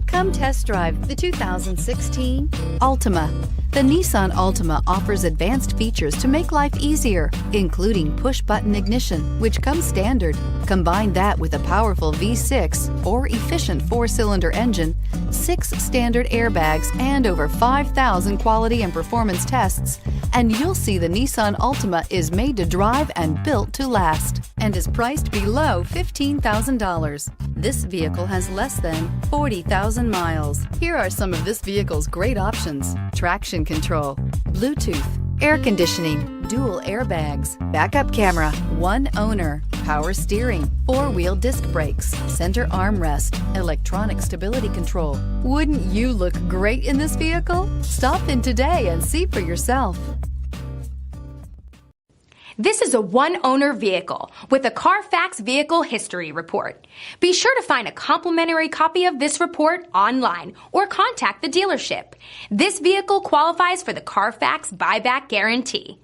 Come test drive the 2016 Altima. The Nissan Altima offers advanced features to make life easier, including push-button ignition, which comes standard. Combine that with a powerful V6 or efficient 4-cylinder engine, 6 standard airbags, and over 5,000 quality and performance tests, and you'll see the Nissan Altima is made to drive and built to last, and is priced below $15,000. This vehicle has less than 40,000 miles. Here are some of this vehicle's great options: traction control, Bluetooth, air conditioning, dual airbags, backup camera, one owner, power steering, 4-wheel disc brakes, center armrest, electronic stability control. Wouldn't you look great in this vehicle? Stop in today and see for yourself. This is a one-owner vehicle with a CARFAX Vehicle History Report. Be sure to find a complimentary copy of this report online or contact the dealership. This vehicle qualifies for the CARFAX Buyback Guarantee.